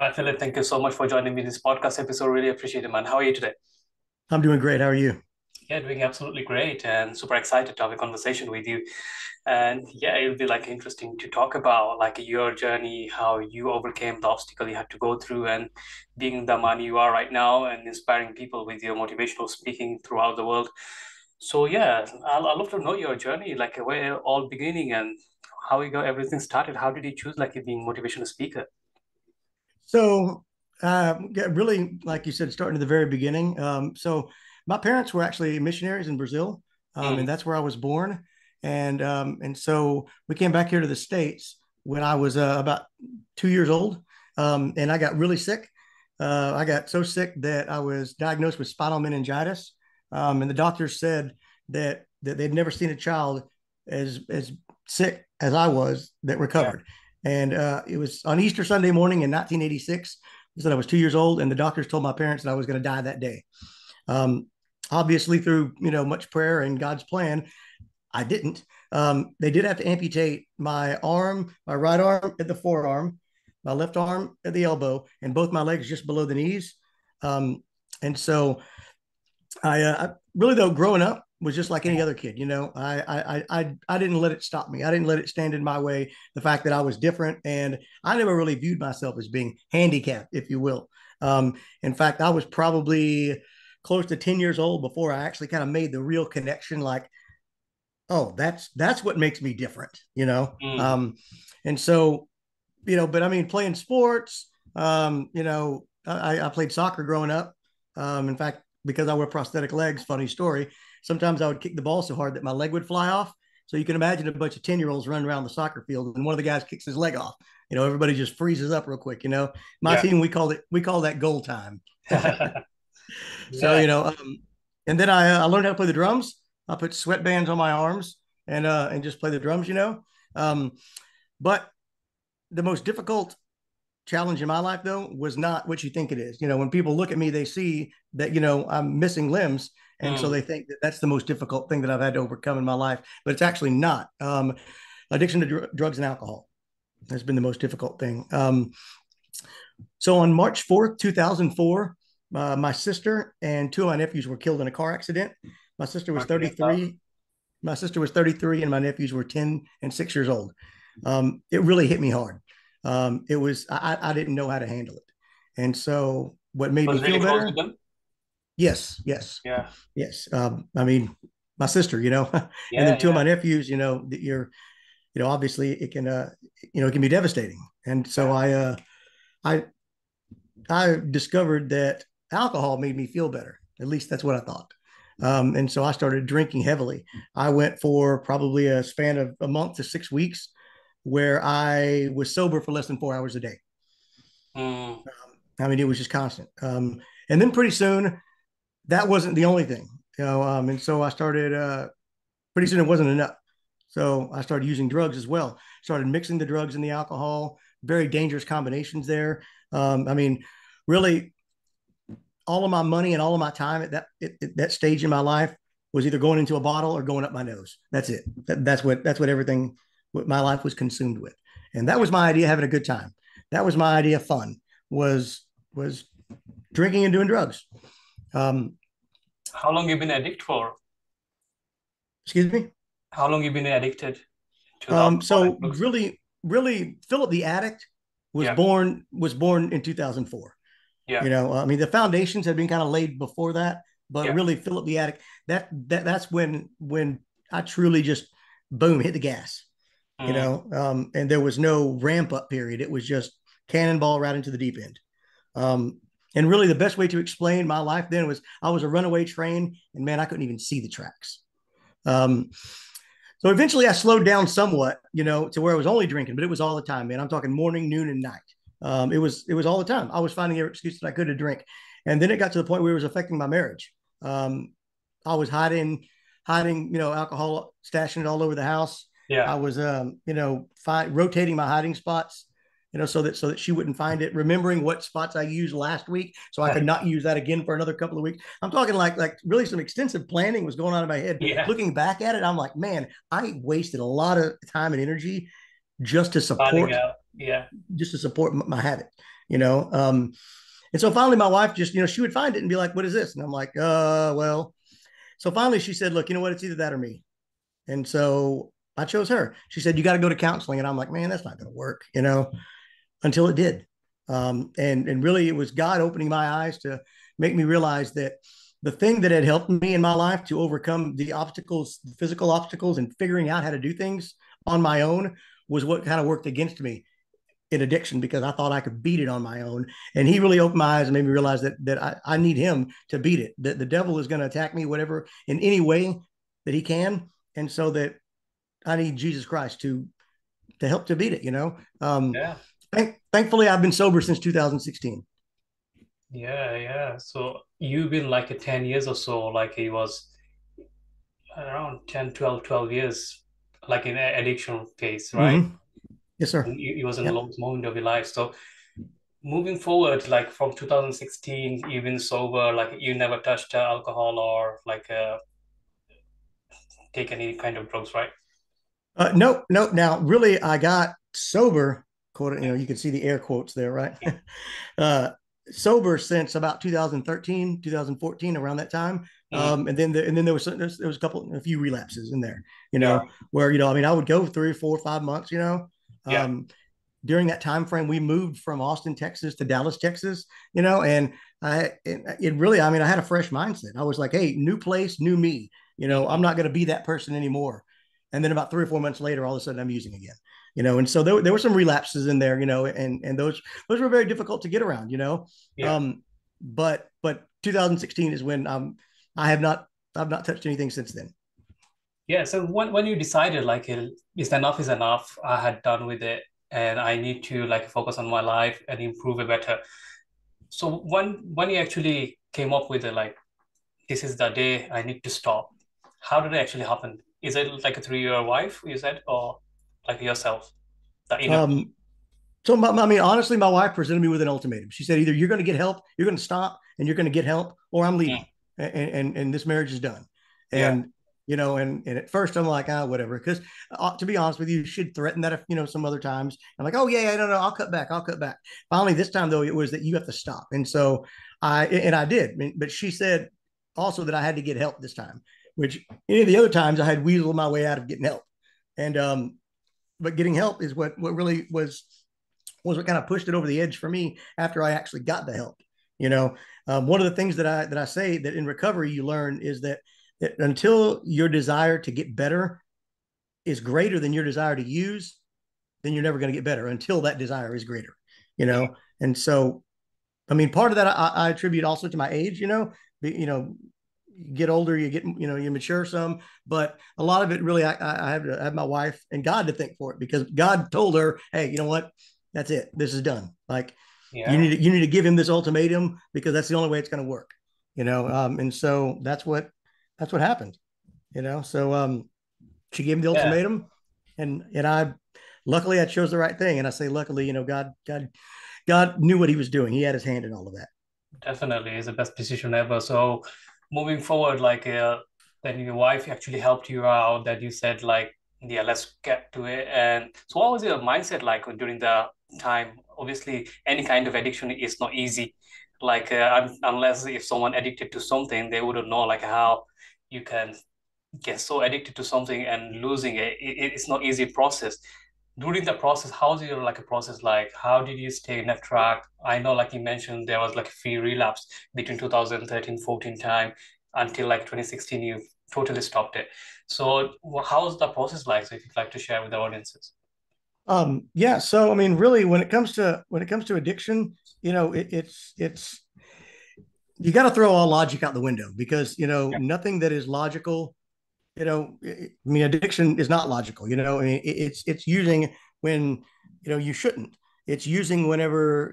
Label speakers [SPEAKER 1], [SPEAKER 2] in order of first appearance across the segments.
[SPEAKER 1] Hi, Philip. Thank you so much for joining me in this podcast episode. Really appreciate it, man. How are you today?
[SPEAKER 2] I'm doing great. How are you?
[SPEAKER 1] Yeah, doing absolutely great and super excited to have a conversation with you. And yeah, it'll be like interesting to talk about like your journey, how you overcame the obstacle you had to go through and being the man you are right now and inspiring people with your motivational speaking throughout the world. So yeah, I'd love to know your journey, like where all beginning and how you got everything started. How did you choose like being motivational speaker?
[SPEAKER 2] So, yeah, really, like you said, starting at the very beginning. So, my parents were actually missionaries in Brazil,
[SPEAKER 1] Mm,
[SPEAKER 2] and that's where I was born. And so we came back here to the States when I was about 2 years old, and I got really sick. I got so sick that I was diagnosed with spinal meningitis, and the doctors said that they'd never seen a child as sick as I was that
[SPEAKER 1] yeah.
[SPEAKER 2] recovered. And it was on Easter Sunday morning in 1986. I said I was 2 years old, and the doctors told my parents that I was going to die that day. Um, Obviously, through much prayer and God's plan, I didn't. They did have to amputate my arm, my right arm at the forearm, my left arm at the elbow, and both my legs just below the knees. Um, and so I really though growing up was just like any other kid. I didn't let it stop me. I didn't let it stand in my way. The fact that I was different, and I never really viewed myself as being handicapped, if you will. In fact, I was probably close to 10 years old before I actually kind of made the real connection. Like, oh, that's what makes me different.
[SPEAKER 1] Mm,
[SPEAKER 2] And so but I mean, playing sports. I played soccer growing up. In fact, because I wear prosthetic legs, funny story. Sometimes I would kick the ball so hard that my leg would fly off. So you can imagine a bunch of 10-year-olds running around the soccer field, and one of the guys kicks his leg off. Everybody just freezes up real quick. My
[SPEAKER 1] yeah.
[SPEAKER 2] team we call that goal time. So
[SPEAKER 1] Yeah.
[SPEAKER 2] and then I learned how to play the drums. I put sweatbands on my arms and just play the drums. Um, but the most difficult challenge in my life though was not what you think it is. When people look at me, they see that I'm missing limbs, and so
[SPEAKER 1] Mm.
[SPEAKER 2] they think that that's the most difficult thing that I've had to overcome in my life. But it's actually not. Addiction to drugs and alcohol has been the most difficult thing. So on March 4th, 2004, my sister and two of my nephews were killed in a car accident. My sister was
[SPEAKER 1] Sorry to hear that.
[SPEAKER 2] 33. My sister was 33, and my nephews were 10 and 6 years old. It really hit me hard. I didn't know how to handle it. And so what made me
[SPEAKER 1] Was
[SPEAKER 2] feel
[SPEAKER 1] really close to
[SPEAKER 2] better?
[SPEAKER 1] them.
[SPEAKER 2] Yes, yes,
[SPEAKER 1] Yeah.
[SPEAKER 2] yes. I mean, my sister, and
[SPEAKER 1] Yeah,
[SPEAKER 2] then two of
[SPEAKER 1] yeah,
[SPEAKER 2] my nephews, that obviously it can be devastating. And so
[SPEAKER 1] yeah.
[SPEAKER 2] I, I discovered that alcohol made me feel better. At least that's what I thought. And so I started drinking heavily. I went for probably a span of a month to 6 weeks where I was sober for less than 4 hours a day.
[SPEAKER 1] Mm.
[SPEAKER 2] I mean, it was just constant. And then pretty soon, that wasn't the only thing, and so I started, pretty soon it wasn't enough. So I started using drugs as well, started mixing the drugs and the alcohol, very dangerous combinations there. I mean, really, all of my money and all of my time at that stage in my life was either going into a bottle or going up my nose. That's it. That's what everything, what my life was consumed with, and that was my idea of having a good time. That was my idea of fun, was drinking and doing drugs. Um,
[SPEAKER 1] How long you been addicted for?
[SPEAKER 2] Excuse me.
[SPEAKER 1] How long you been addicted to the alcohol and
[SPEAKER 2] So
[SPEAKER 1] drugs?
[SPEAKER 2] really, Philip the Addict
[SPEAKER 1] Yeah,
[SPEAKER 2] was born in 2004.
[SPEAKER 1] yeah,
[SPEAKER 2] I mean, the foundations had been kind of laid before that, but
[SPEAKER 1] yeah.
[SPEAKER 2] really, Philip the Attic, that's when I truly just boom hit the gas.
[SPEAKER 1] Mm.
[SPEAKER 2] And there was no ramp up period. It was just cannonball right into the deep end. Um, and really, the best way to explain my life then was I was a runaway train, and man, I couldn't even see the tracks. Um, so eventually, I slowed down somewhat, to where I was only drinking, but it was all the time, man. I'm talking morning, noon, and night. It was all the time. I was finding every excuse that I could to drink, and then it got to the point where it was affecting my marriage. Um, I was hiding, alcohol, stashing it all over the house.
[SPEAKER 1] Yeah.
[SPEAKER 2] I was, rotating my hiding spots, so that she wouldn't find it. Remembering what spots I used last week, so I could not use that again for another couple of weeks. I'm talking like really some extensive planning was going on in my head.
[SPEAKER 1] Yeah.
[SPEAKER 2] Looking back at it, I'm like, man, I wasted a lot of time and energy just to
[SPEAKER 1] Finding
[SPEAKER 2] support
[SPEAKER 1] out. Yeah.
[SPEAKER 2] just to support my habit, you know. And so finally, my wife just, she would find it and be like, "What is this?" And I'm like, well. So finally, she said, "Look, you know what? It's either that or me." And so I chose her. She said, "You got to go to counseling," and I'm like, "Man, that's not going to work," until it did. And really, it was God opening my eyes to make me realize that the thing that had helped me in my life to overcome the obstacles, the physical obstacles, and figuring out how to do things on my own was what kind of worked against me in addiction, because I thought I could beat it on my own. And he really opened my eyes and made me realize that I need him to beat it. That the devil is going to attack me, whatever, in any way that he can. And so that I need Jesus Christ to help to beat it.
[SPEAKER 1] Yeah.
[SPEAKER 2] Thankfully, I've been sober since 2016.
[SPEAKER 1] Yeah. Yeah. So you've been like a 10 years or so, like it was around 10, 12, 12 years, like in addiction phase, right?
[SPEAKER 2] Mm-hmm. Yes, sir.
[SPEAKER 1] It was in the
[SPEAKER 2] Yep.
[SPEAKER 1] lowest moment of your life. So moving forward, like from 2016, you've been sober, like you never touched alcohol or like take any kind of drugs, right?
[SPEAKER 2] Nope, nope. Now, really, I got sober. Quote, you can see the air quotes there, right? uh, Sober since about 2013, 2014, around that time.
[SPEAKER 1] Mm,
[SPEAKER 2] And then there was a few relapses in there,
[SPEAKER 1] yeah,
[SPEAKER 2] where I mean, I would go 3 or 4 or 5 months.
[SPEAKER 1] yeah,
[SPEAKER 2] Um, during that time frame, we moved from Austin, Texas to Dallas, Texas. And it really, I mean, I had a fresh mindset. I was like, hey, new place, new me. I'm
[SPEAKER 1] mhm,
[SPEAKER 2] not going to be that person anymore. And then about 3 or 4 months later, all of a sudden, I'm using again. And so there were some relapses in there. And those were very difficult to get around.
[SPEAKER 1] yeah,
[SPEAKER 2] Um, but 2016 is when I have not I've not touched anything since then.
[SPEAKER 1] yeah. So when you decided like is enough, I had done with it, and I need to like focus on my life and improve it better. So when you actually came up with it, like this is the day I need to stop. How did it actually happen? Is it like a through your wife, you said, or like yourself, the inner?
[SPEAKER 2] Um, So, I mean, honestly, my wife presented me with an ultimatum. She said, either you're going to get help, you're going to stop, and you're going to get help, or I'm
[SPEAKER 1] Mm,
[SPEAKER 2] leaving, and this marriage is done.
[SPEAKER 1] yeah,
[SPEAKER 2] And and at first I'm like, whatever, because to be honest with you, she'd threatened that some other times. I'm like, oh yeah, no, I'll cut back, I'll cut back. Finally, this time though, it was that you have to stop, and so I did. But she said also that I had to get help this time, which any of the other times I had weaseled my way out of getting help, and but getting help is what really was what kind of pushed it over the edge for me after I actually got the help. One of the things that I say that in recovery you learn is that until your desire to get better is greater than your desire to use, then you're never going to get better until that desire is greater. You
[SPEAKER 1] yeah,
[SPEAKER 2] know, and so I mean, part of that I attribute also to my age. You get older, you get you mature some, but a lot of it really I have my wife and God to thank for it, because God told her, hey, you know what, that's it, this is done. Like
[SPEAKER 1] yeah,
[SPEAKER 2] you need to give him this ultimatum, because that's the only way it's going to work. And so that's what happened. So she gave me the
[SPEAKER 1] yeah.
[SPEAKER 2] ultimatum, and I luckily I chose the right thing. And I say luckily, God knew what he was doing. He had his hand in all of that.
[SPEAKER 1] Definitely, it's the best decision ever. So moving forward, like then your wife actually helped you out. That you said like, yeah, let's get to it. And so, what was your mindset like during the time? Obviously, any kind of addiction is not easy. Like unless if someone addicted to something, they wouldn't know like how you can get so addicted to something and losing it. It's not easy process. During the process, how's your like a process like? How did you stay in that track? I know like you mentioned there was like a free relapse between 2013, 14 time until like 2016 you totally stopped it. So how's the process like? So if you'd like to share with the audiences.
[SPEAKER 2] Yeah. So I mean, really, when it comes to addiction, it's you got to throw all logic out the window, because
[SPEAKER 1] Yeah.
[SPEAKER 2] nothing that is logical. I mean, addiction is not logical. I mean, it's using when you shouldn't. It's using whenever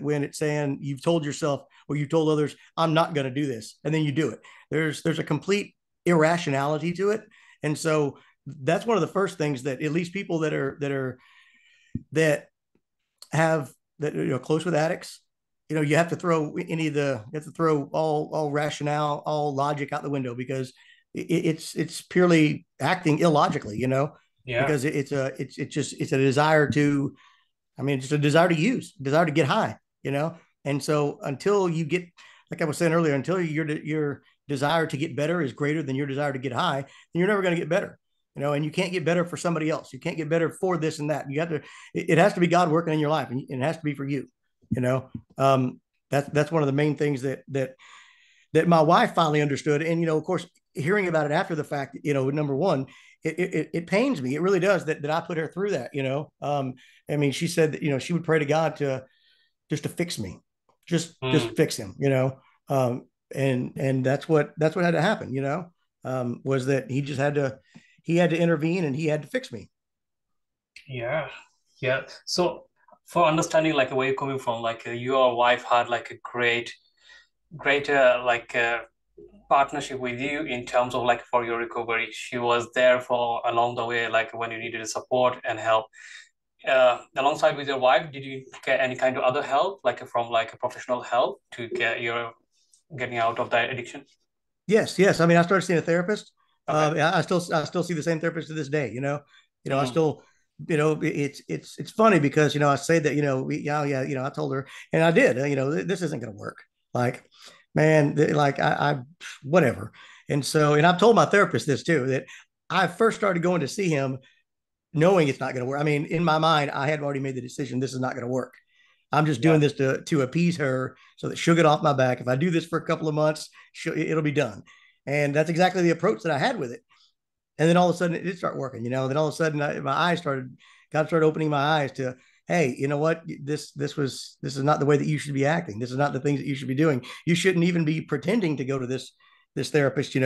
[SPEAKER 2] when it's saying you've told yourself or you told others, I'm not going to do this, and then you do it. There's a complete irrationality to it, and so that's one of the first things that at least people that have that close with addicts, you have to throw all rationale, all logic out the window, because it's purely acting illogically,
[SPEAKER 1] Yeah.
[SPEAKER 2] because it's a desire to I mean, just a desire to use, desire to get high, you know. And so until you get, like I was saying earlier, until your desire to get better is greater than your desire to get high, then you're never going to get better, you know. And you can't get better for somebody else. You can't get better for this and that. You have to. It has to be God working in your life, and it has to be for you, you know. That's one of the main things that my wife finally understood. And, you know, of course, hearing about it after the fact, you know, number one, it pains me. It really does that I put her through that, you know. I mean, she said that, you know, she would pray to God to just to fix me, just
[SPEAKER 1] Mm,
[SPEAKER 2] fix him, you know. And that's what had to happen, you know, was that he had to intervene and he had to fix me.
[SPEAKER 1] yeah, yeah. So for understanding like where you're coming from, like your wife had like a great partnership with you in terms of like for your recovery. She was there for along the way, like when you needed support and help. Alongside with your wife, did you get any kind of other help, like from like a professional help to get your getting out of that addiction?
[SPEAKER 2] Yes, yes. I mean, I started seeing a therapist.
[SPEAKER 1] Okay.
[SPEAKER 2] I still see the same therapist to this day. I
[SPEAKER 1] Mm,
[SPEAKER 2] still, it's funny because I say that yeah, I told her and I did. This isn't going to work. Like, man, like I whatever. And so, and I've told my therapist this too, that I first started going to see him knowing it's not going to work. I mean, in my mind, I had already made the decision this is not going to work. I'm just
[SPEAKER 1] yeah,
[SPEAKER 2] doing this to appease her so that she'll get off my back. If I do this for a couple of months, it'll be done. And that's exactly the approach that I had with it. And then all of a sudden it did start working, Then all of a sudden God started opening my eyes to, hey, you know what? This is not the way that you should be acting. This is not the things that you should be doing. You shouldn't even be pretending to go to this therapist,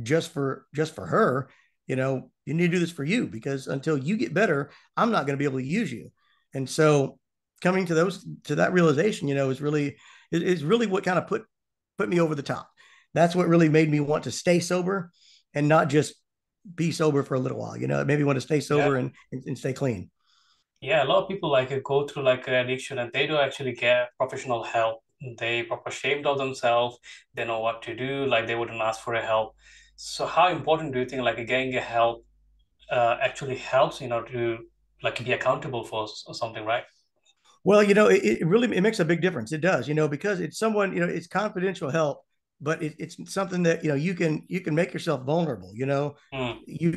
[SPEAKER 2] just for her. You need to do this for you because until you get better, I'm not going to be able to use you. And so coming to that realization, is really what kind of put me over the top. That's what really made me want to stay sober and not just be sober for a little while. Maybe want to stay sober
[SPEAKER 1] yeah.
[SPEAKER 2] and stay clean.
[SPEAKER 1] Yeah, a lot of people like go through like addiction and they don't actually get professional help. They proper ashamed of themselves. They know what to do. Like they wouldn't ask for a help. So how important do you think like getting a help actually helps, to like be accountable for something, right?
[SPEAKER 2] Well, it really it makes a big difference. It does, because it's someone, it's confidential help, but it's something that you can make yourself vulnerable.
[SPEAKER 1] Mm,
[SPEAKER 2] You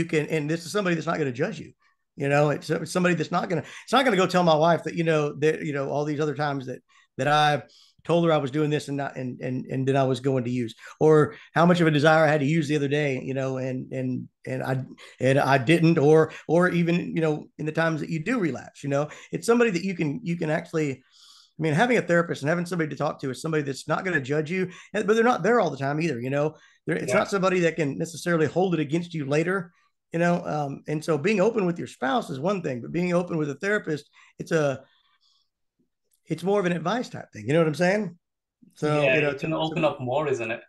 [SPEAKER 2] can, and this is somebody that's not going to judge you. It's somebody that's not going to. It's not going to go tell my wife that all these other times that I told her I was doing this and not and then I was going to use, or how much of a desire I had to use the other day, and I didn't, or even in the times that you do relapse. It's somebody that you can actually. I mean, having a therapist and having somebody to talk to is somebody that's not going to judge you, but they're not there all the time either. It's
[SPEAKER 1] yeah.
[SPEAKER 2] not somebody that can necessarily hold it against you later. And so being open with your spouse is one thing, but being open with a therapist, it's a it's more of an advice type thing. You know what I'm saying? So
[SPEAKER 1] Yeah, it can
[SPEAKER 2] to
[SPEAKER 1] open up more, isn't it?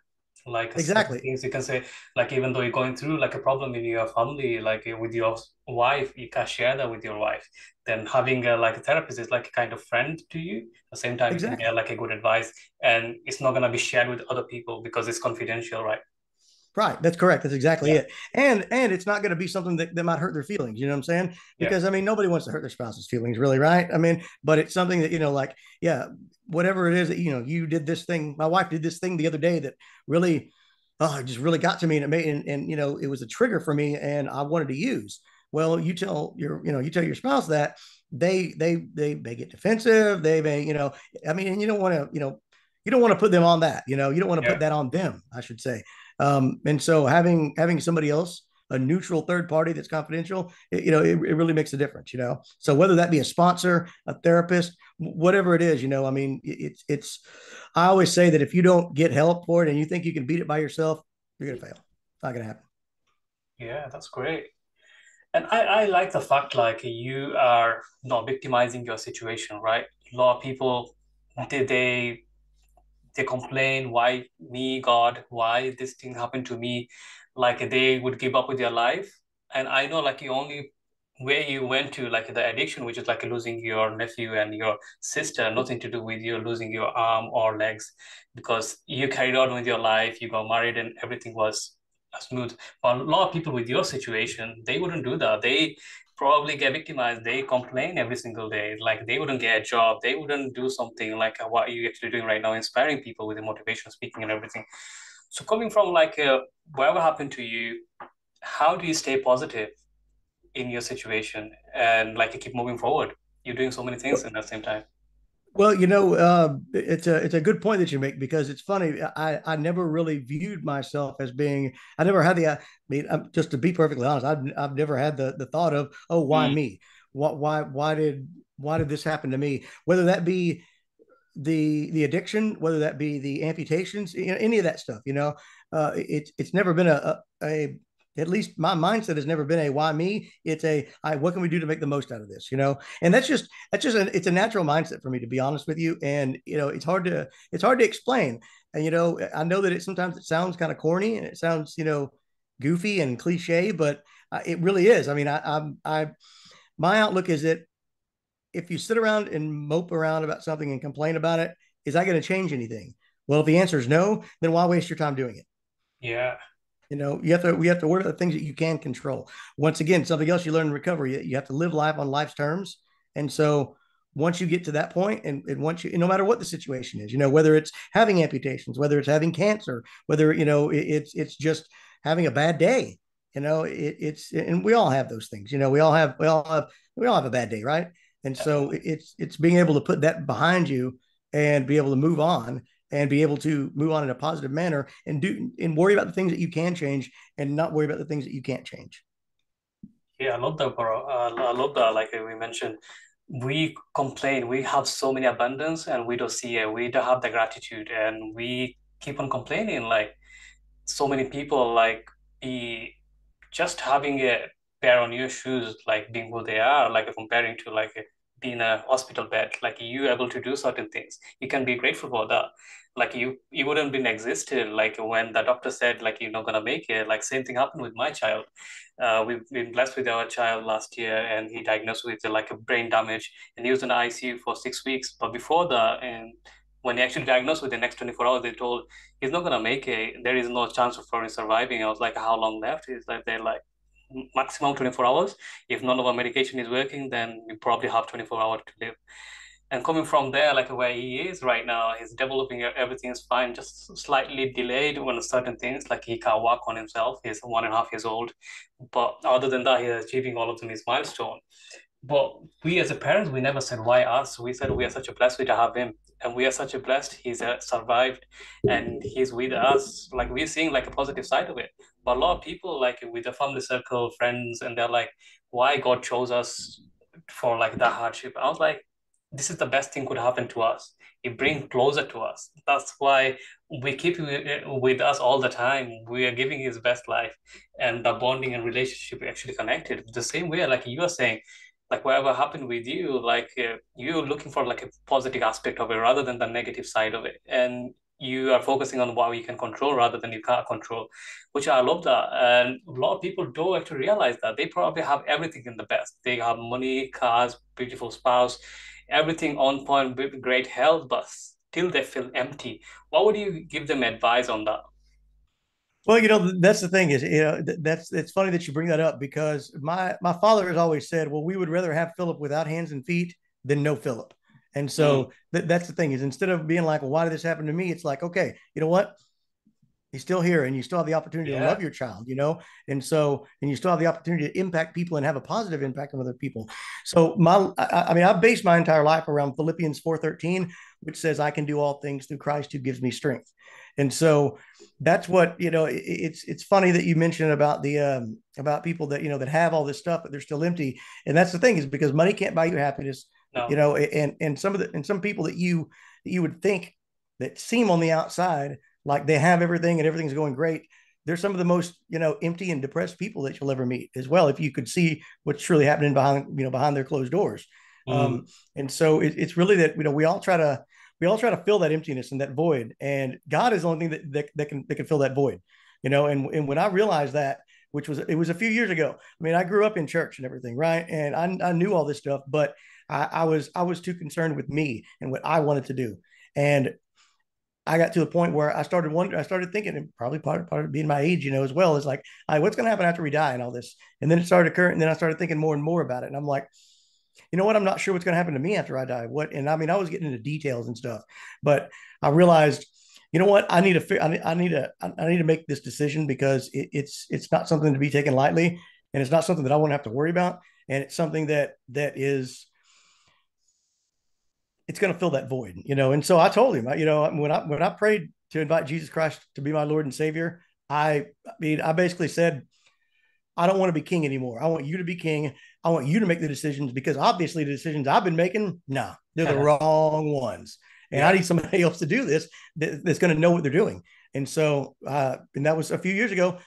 [SPEAKER 1] Like certain
[SPEAKER 2] exactly.
[SPEAKER 1] things you can say, like even though you're going through like a problem in your family, like with your wife, you can share that with your wife. Then having like a therapist is like a kind of friend to you. At the same time, you can get
[SPEAKER 2] Exactly.
[SPEAKER 1] like a good advice, and it's not gonna be shared with other people because it's confidential, right?
[SPEAKER 2] Right. That's correct. That's exactly
[SPEAKER 1] Yeah,
[SPEAKER 2] it. And it's not going to be something that might hurt their feelings. You know what I'm saying?
[SPEAKER 1] yeah,
[SPEAKER 2] Because I mean, nobody wants to hurt their spouse's feelings, really, right? I mean, but it's something that, like, yeah, whatever it is that, you did this thing. My wife did this thing the other day that really, oh, it just really got to me, and it made, and it was a trigger for me, and I wanted to use. Well, you tell your spouse that they get defensive. They may, I mean, and you don't want to put them on that. You don't want to
[SPEAKER 1] yeah.
[SPEAKER 2] put that on them, I should say. And so having somebody else, a neutral third party that's confidential, it really makes a difference. So whether that be a sponsor, a therapist, whatever it is, I mean, it's. I always say that if you don't get help for it and you think you can beat it by yourself, you're gonna fail. It's not gonna happen.
[SPEAKER 1] Yeah, that's great. And I like the fact like you are not victimizing your situation, right? A lot of people they they they complain, why me, God, why this thing happened to me, like they would give up with their life. And I know like the only way you went to like the addiction, which is like losing your nephew and your sister, nothing to do with you losing your arm or legs, because you carried on with your life, you got married and everything was smooth. But a lot of people with your situation, they wouldn't do that. They probably get victimized. They complain every single day. Like they wouldn't get a job. They wouldn't do something like what you're actually doing right now, inspiring people with the motivational speaking and everything. So coming from like whatever happened to you, how do you stay positive in your situation and like keep moving forward? You're doing so many things in the same time.
[SPEAKER 2] Well, it's a good point that you make because it's funny. I never really viewed myself as being. I never had the. I mean, just to be perfectly honest, I've never had the thought of, oh, why
[SPEAKER 1] Mm,
[SPEAKER 2] me? Why did this happen to me? Whether that be the addiction, whether that be the amputations, any of that stuff. It's never been a at least my mindset has never been a why me. It's a what can we do to make the most out of this? And it's a natural mindset for me, to be honest with you. And it's hard to explain. And I know that sometimes it sounds kind of corny and it sounds goofy and cliche, but it really is. I mean, I my outlook is that if you sit around and mope around about something and complain about it, is that going to change anything? Well, if the answer is no, then why waste your time doing it?
[SPEAKER 1] yeah.
[SPEAKER 2] We have to worry about the things that you can control. Once again, something else you learn in recovery, you have to live life on life's terms. And so once you get to that point, and once no matter what the situation is, whether it's having amputations, whether it's having cancer, whether, it's just having a bad day, and we all have those things, we all have a bad day, right? And so
[SPEAKER 1] Definitely.
[SPEAKER 2] it's being able to put that behind you and be able to move on and be able to move on in a positive manner and worry about the things that you can change and not worry about the things that you can't change.
[SPEAKER 1] Yeah, I love that, bro. I love that. Like we mentioned, we complain, we have so many abundance and we don't see it. We don't have the gratitude and we keep on complaining. Like so many people like be just having a pair on your shoes, like being who they are, like comparing to like being a hospital bed, like you able to do certain things. You can be grateful for that. Like you wouldn't been existed like when the doctor said like you're not gonna make it. Like same thing happened with my child. We've been blessed with our child last year, and he diagnosed with like a brain damage, and he was in the ICU for 6 weeks. But before that, and when he actually diagnosed with the next 24 hours, they told he's not gonna make it. There is no chance for him surviving. I was like, how long left? He's like, they're like maximum 24 hours. If none of our medication is working, then we probably have 24 hours to live. And coming from there, like where he is right now, he's developing everything is fine, just slightly delayed on certain things, like he can't walk on himself. He's 1.5 years old. But other than that, he's achieving all of them his milestone. But we as a parents, we never said why us. We said we are such a blessed way to have him, and we are such a blessed. He's survived, and he's with us. Like we're seeing like a positive side of it. But a lot of people, like with the family circle, friends, and they're like, "Why God chose us for like that hardship?" I was like, "This is the best thing could happen to us. It brings closer to us. That's why we keep with us all the time. We are giving his best life, and the bonding and relationship actually connected the same way. Like you are saying." Like whatever happened with you, like you're looking for like a positive aspect of it rather than the negative side of it, and you are focusing on what you can control rather than you can't control, which I love that. And a lot of people don't actually realize that they probably have everything in the best. They have money, cars, beautiful spouse, everything on point with great health, but still they feel empty. What would you give them advice on that?
[SPEAKER 2] Well, that's the thing is, that's it's funny that you bring that up because my father has always said, well, we would rather have Philip without hands and feet than no Philip. And
[SPEAKER 1] Mm,
[SPEAKER 2] so that's the thing is instead of being like, well, why did this happen to me? It's like, okay, you know what? He's still here and you still have the opportunity to
[SPEAKER 1] yeah.
[SPEAKER 2] love your child, and you still have the opportunity to impact people and have a positive impact on other people. So I mean, I've based my entire life around Philippians 4:13, which says I can do all things through Christ who gives me strength. And so that's what, it's funny that you mentioned about people that, that have all this stuff, but they're still empty. And that's the thing is because money can't buy you happiness,
[SPEAKER 1] No.
[SPEAKER 2] and some people that you would think that seem on the outside like they have everything and everything's going great. They're some of the most, empty and depressed people that you'll ever meet as well. If you could see what's truly happening behind their closed doors.
[SPEAKER 1] Mm,
[SPEAKER 2] And so it's really that, we all try to fill that emptiness and that void. And God is the only thing that can fill that void, and when I realized that, it was a few years ago. I mean, I grew up in church and everything, right? And I knew all this stuff, but I was too concerned with me and what I wanted to do. And I got to a point where I started wondering, I started thinking, and probably part of being my age, as well, is like, all right, what's going to happen after we die and all this. And then it started occurring, and then I started thinking more and more about it. And I'm like, you know what? I'm not sure what's going to happen to me after I die. What? And I mean, I was getting into details and stuff, but I realized, you know what? I need to make this decision because it's not something to be taken lightly, and it's not something that I want to have to worry about, and it's something that is it's going to fill that void. And so I told him, when I prayed to invite Jesus Christ to be my Lord and Savior, I mean, I basically said, I don't want to be king anymore. I want you to be king. I want you to make the decisions because obviously the decisions I've been making, nah, they're the wrong ones. And I
[SPEAKER 1] Yeah,
[SPEAKER 2] need somebody else to do this that's going to know what they're doing. And so, and that was a few years ago,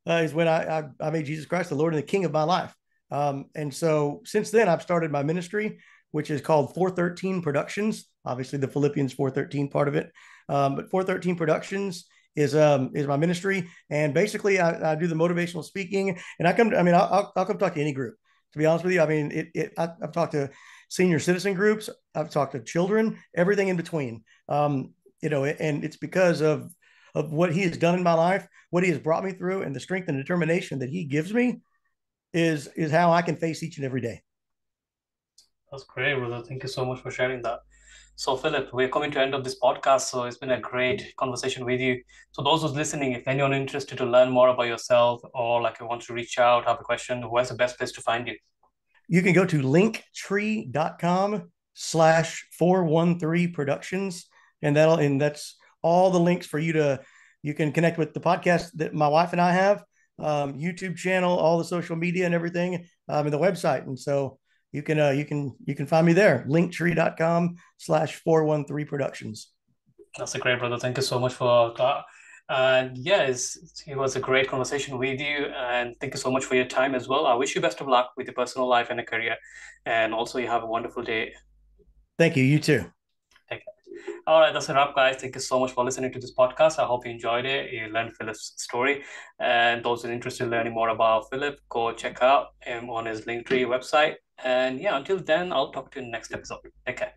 [SPEAKER 2] is when I made Jesus Christ the Lord and the King of my life. And so since then, I've started my ministry, which is called 413 Productions. Obviously, the Philippians 413 part of it, but 413 Productions is my ministry, and basically I do the motivational speaking, and I come. I mean, I'll come talk to any group. To be honest with you, I mean, I've talked to senior citizen groups, I've talked to children, everything in between. And it's because of what he has done in my life, what he has brought me through, and the strength and determination that he gives me is how I can face each and every day.
[SPEAKER 1] that's great, brother. Thank you so much for sharing that. So, Philip, we're coming to the end of this podcast. So, it's been a great conversation with you. So, those who's listening, if anyone interested to learn more about yourself or like you want to reach out, have a question, where's the best place to find you?
[SPEAKER 2] You can go to linktree.com/413 productions, and that's all the links for you can connect with the podcast that my wife and I have, YouTube channel, all the social media and everything, and the website. And so you can find me there, linktree.com/413 productions.
[SPEAKER 1] That's a great, brother. Thank you so much for that. And yeah, it was a great conversation with you. And thank you so much for your time as well. I wish you best of luck with your personal life and a career. And also, you have a wonderful day.
[SPEAKER 2] Thank you. You too.
[SPEAKER 1] Take care. All right, that's a wrap, guys. Thank you so much for listening to this podcast. I hope you enjoyed it. You learned Philip's story. And those who are interested in learning more about Philip, go check out him on his Linktree website. And yeah, until then, I'll talk to you in the next episode. Take care.